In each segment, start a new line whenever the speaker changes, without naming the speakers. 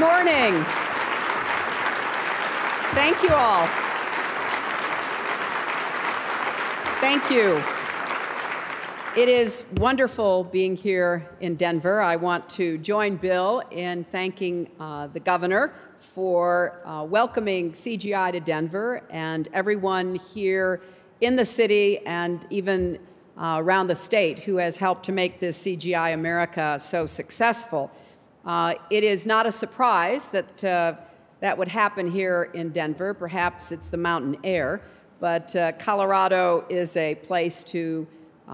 morning. Thank you all. Thank you. It is wonderful being here in Denver. I want to join Bill in thanking the governor for welcoming CGI to Denver and everyone here in the city and even around the state who has helped to make this CGI America so successful. It is not a surprise that that would happen here in Denver. Perhaps it's the mountain air, but Colorado is a place to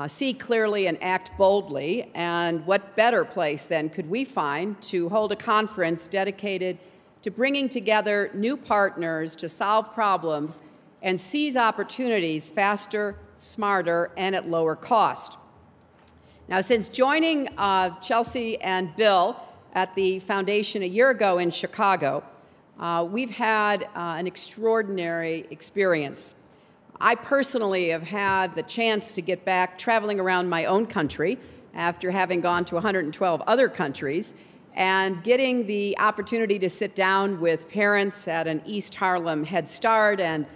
see clearly and act boldly. And what better place then could we find to hold a conference dedicated to bringing together new partners to solve problems and seize opportunities faster, smarter, and at lower cost. Now, since joining Chelsea and Bill at the foundation a year ago in Chicago, we've had an extraordinary experience. I personally have had the chance to get back traveling around my own country after having gone to 112 other countries and getting the opportunity to sit down with parents at an East Harlem Head Start and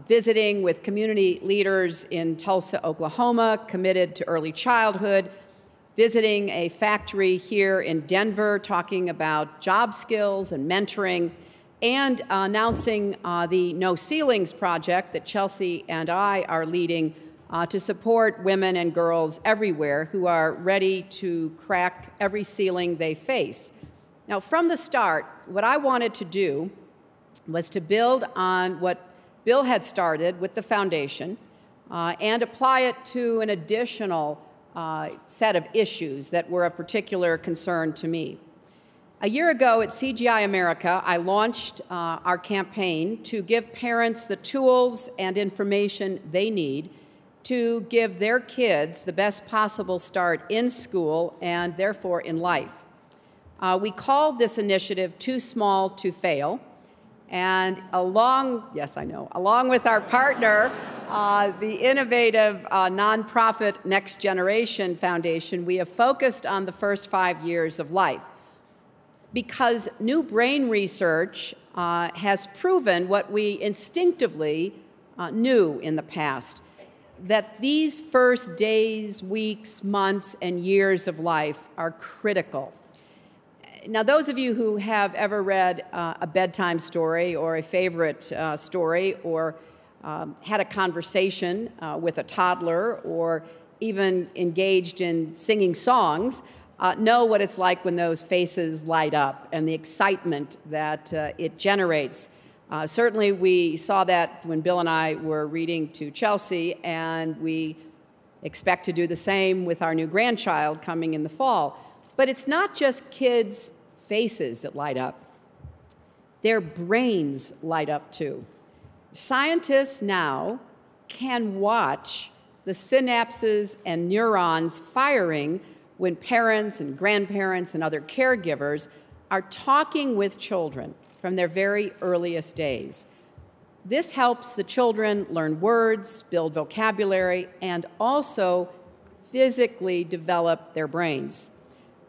visiting with community leaders in Tulsa, Oklahoma, committed to early childhood, visiting a factory here in Denver, talking about job skills and mentoring, and announcing the No Ceilings project that Chelsea and I are leading to support women and girls everywhere who are ready to crack every ceiling they face. Now, from the start, what I wanted to do was to build on what Bill had started with the foundation and apply it to an additional set of issues that were of particular concern to me. A year ago at CGI America, I launched our campaign to give parents the tools and information they need to give their kids the best possible start in school and therefore in life. We called this initiative Too Small to Fail. And along with our partner, the innovative nonprofit Next Generation Foundation, we have focused on the first 5 years of life. Because new brain research has proven what we instinctively knew in the past, that these first days, weeks, months, and years of life are critical. Now, those of you who have ever read a bedtime story or a favorite story or had a conversation with a toddler or even engaged in singing songs know what it's like when those faces light up and the excitement that it generates. Certainly, we saw that when Bill and I were reading to Chelsea, and we expect to do the same with our new grandchild coming in the fall. But it's not just kids' faces that light up. Their brains light up too. Scientists now can watch the synapses and neurons firing when parents and grandparents and other caregivers are talking with children from their very earliest days. This helps the children learn words, build vocabulary, and also physically develop their brains.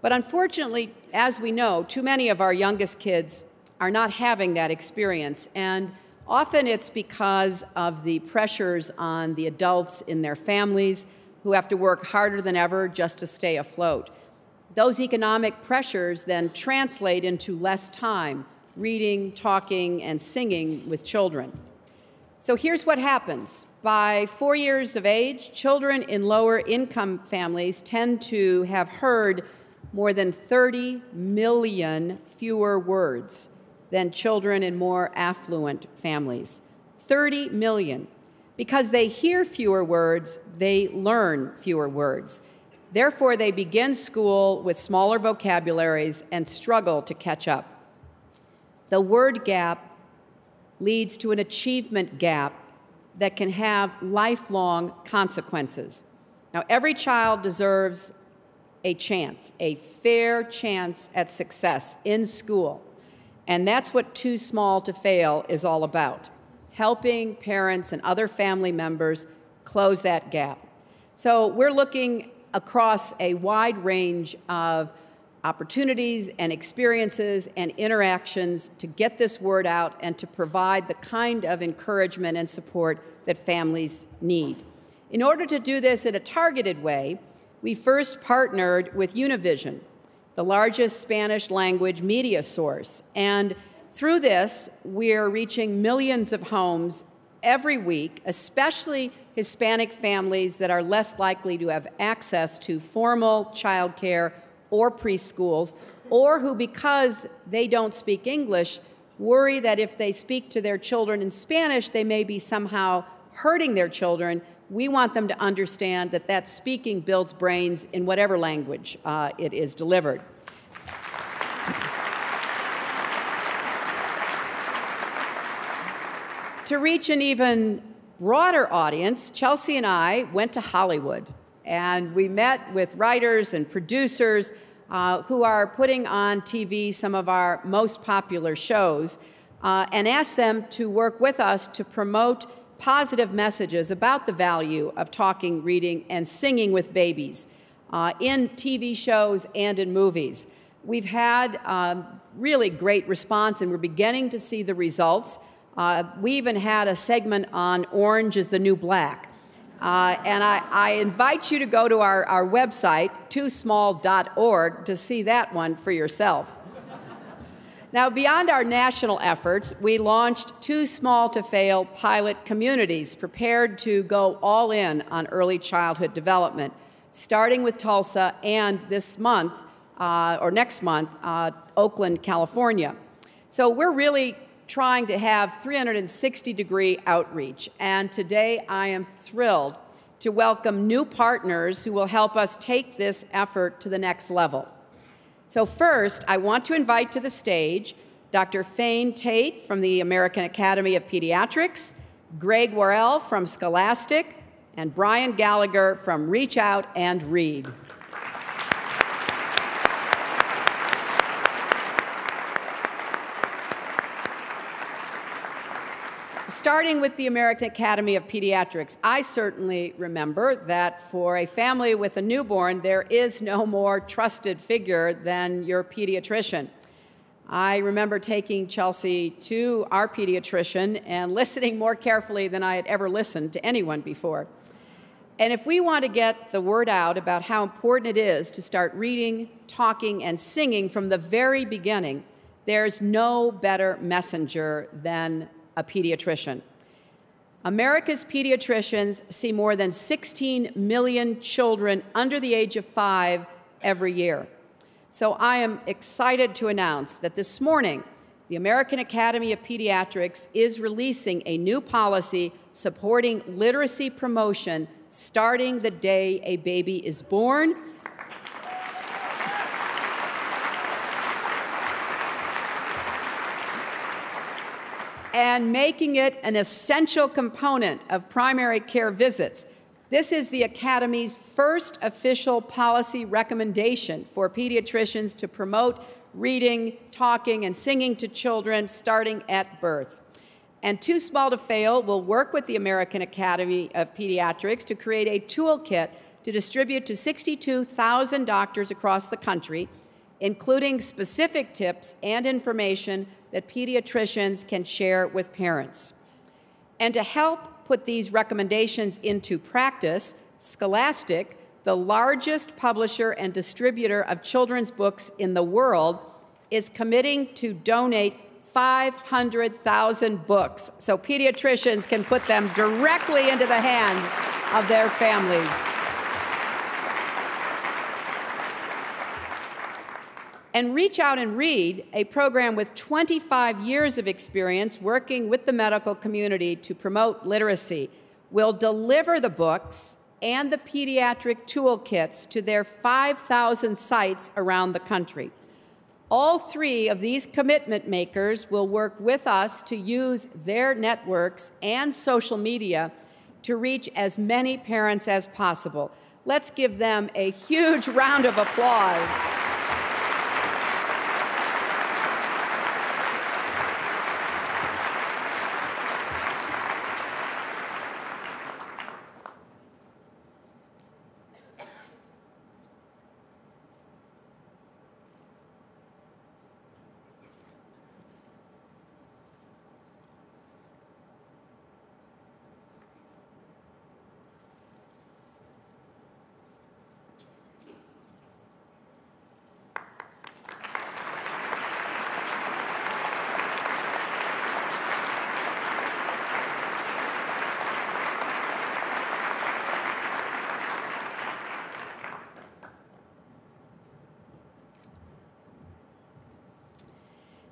But unfortunately, as we know, too many of our youngest kids are not having that experience, and often it's because of the pressures on the adults in their families who have to work harder than ever just to stay afloat. Those economic pressures then translate into less time reading, talking, and singing with children. So here's what happens. By 4 years of age, children in lower income families tend to have heard more than 30 million fewer words than children in more affluent families. 30 million. Because they hear fewer words, they learn fewer words. Therefore, they begin school with smaller vocabularies and struggle to catch up. The word gap leads to an achievement gap that can have lifelong consequences. Now, every child deserves a chance, a fair chance at success in school. And that's what Too Small to Fail is all about, helping parents and other family members close that gap. So we're looking across a wide range of opportunities and experiences and interactions to get this word out and to provide the kind of encouragement and support that families need. In order to do this in a targeted way, we first partnered with Univision, the largest Spanish language media source. And through this, we're reaching millions of homes every week, especially Hispanic families that are less likely to have access to formal childcare or preschools, or who, because they don't speak English, worry that if they speak to their children in Spanish, they may be somehow hurting their children. We want them to understand that that speaking builds brains in whatever language it is delivered. To reach an even broader audience, Chelsea and I went to Hollywood, and we met with writers and producers who are putting on TV some of our most popular shows, and asked them to work with us to promote positive messages about the value of talking, reading, and singing with babies in TV shows and in movies. We've had really great response, and we're beginning to see the results. We even had a segment on Orange is the New Black. And I invite you to go to our website, toosmall.org, to see that one for yourself. Now, beyond our national efforts, we launched Too Small to Fail pilot communities prepared to go all in on early childhood development, starting with Tulsa and this month, or next month, Oakland, California. So we're really trying to have 360-degree outreach, and today I am thrilled to welcome new partners who will help us take this effort to the next level. So first, I want to invite to the stage Dr. Fane Tate from the American Academy of Pediatrics, Greg Worrell from Scholastic, and Brian Gallagher from Reach Out and Read. Starting with the American Academy of Pediatrics, I certainly remember that for a family with a newborn, there is no more trusted figure than your pediatrician. I remember taking Chelsea to our pediatrician and listening more carefully than I had ever listened to anyone before. And if we want to get the word out about how important it is to start reading, talking, and singing from the very beginning, there's no better messenger than a pediatrician. America's pediatricians see more than 16 million children under the age of 5 every year. So I am excited to announce that this morning, the American Academy of Pediatrics is releasing a new policy supporting literacy promotion starting the day a baby is born. And making it an essential component of primary care visits. This is the Academy's first official policy recommendation for pediatricians to promote reading, talking, and singing to children starting at birth. And Too Small to Fail will work with the American Academy of Pediatrics to create a toolkit to distribute to 62,000 doctors across the country, including specific tips and information that pediatricians can share with parents. And to help put these recommendations into practice, Scholastic, the largest publisher and distributor of children's books in the world, is committing to donate 500,000 books so pediatricians can put them directly into the hands of their families. And Reach Out and Read, a program with 25 years of experience working with the medical community to promote literacy, will deliver the books and the pediatric toolkits to their 5,000 sites around the country. All three of these commitment makers will work with us to use their networks and social media to reach as many parents as possible. Let's give them a huge round of applause.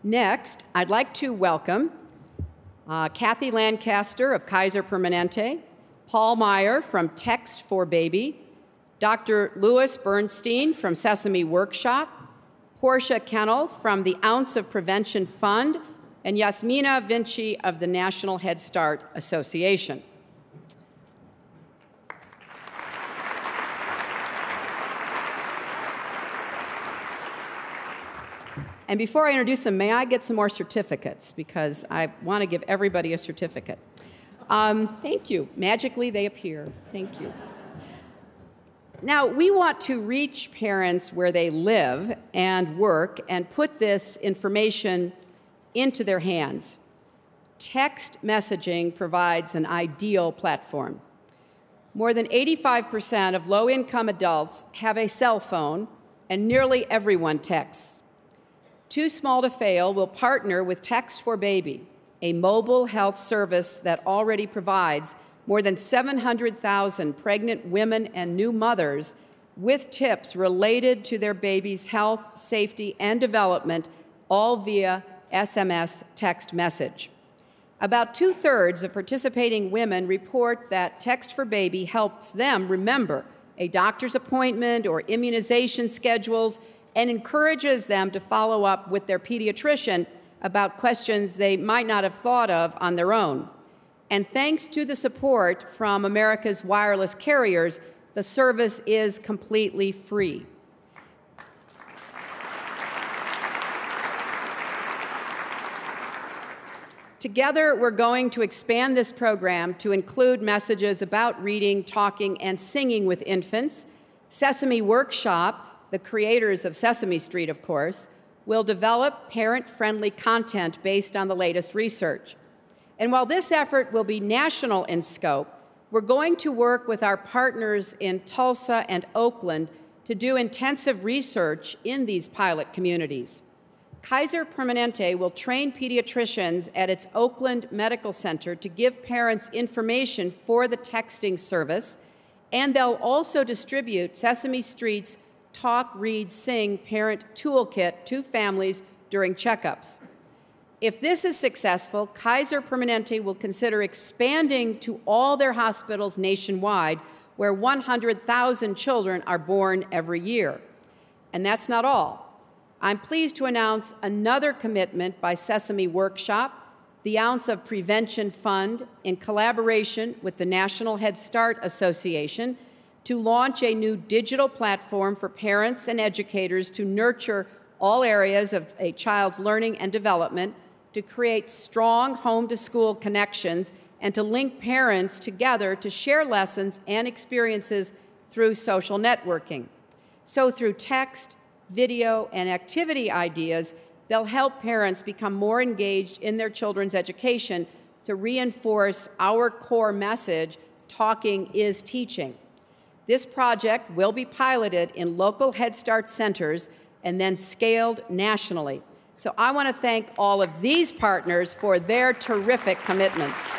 Next, I'd like to welcome Kathy Lancaster of Kaiser Permanente, Paul Meyer from Text for Baby, Dr. Louis Bernstein from Sesame Workshop, Portia Kennel from the Ounce of Prevention Fund, and Yasmina Vinci of the National Head Start Association. And before I introduce them, may I get some more certificates? Because I want to give everybody a certificate. Thank you. Magically, they appear. Thank you. Now, we want to reach parents where they live and work and put this information into their hands. Text messaging provides an ideal platform. More than 85% of low-income adults have a cell phone, and nearly everyone texts. Too Small to Fail will partner with Text for Baby, a mobile health service that already provides more than 700,000 pregnant women and new mothers with tips related to their baby's health, safety, and development, all via SMS text message. About 2/3 of participating women report that Text for Baby helps them remember a doctor's appointment or immunization schedules and encourages them to follow up with their pediatrician about questions they might not have thought of on their own. And thanks to the support from America's wireless carriers, the service is completely free. Together, we're going to expand this program to include messages about reading, talking, and singing with infants. Sesame Workshop, the creators of Sesame Street, of course, will develop parent-friendly content based on the latest research. And while this effort will be national in scope, we're going to work with our partners in Tulsa and Oakland to do intensive research in these pilot communities. Kaiser Permanente will train pediatricians at its Oakland Medical Center to give parents information for the texting service, and they'll also distribute Sesame Street's Talk, Read, Sing Parent Toolkit to families during checkups. If this is successful, Kaiser Permanente will consider expanding to all their hospitals nationwide, where 100,000 children are born every year. And that's not all. I'm pleased to announce another commitment by Sesame Workshop, the Ounce of Prevention Fund, in collaboration with the National Head Start Association, to launch a new digital platform for parents and educators to nurture all areas of a child's learning and development, to create strong home-to-school connections, and to link parents together to share lessons and experiences through social networking. So through text, video, and activity ideas, they'll help parents become more engaged in their children's education to reinforce our core message, talking is teaching. This project will be piloted in local Head Start centers and then scaled nationally. So I want to thank all of these partners for their terrific commitments.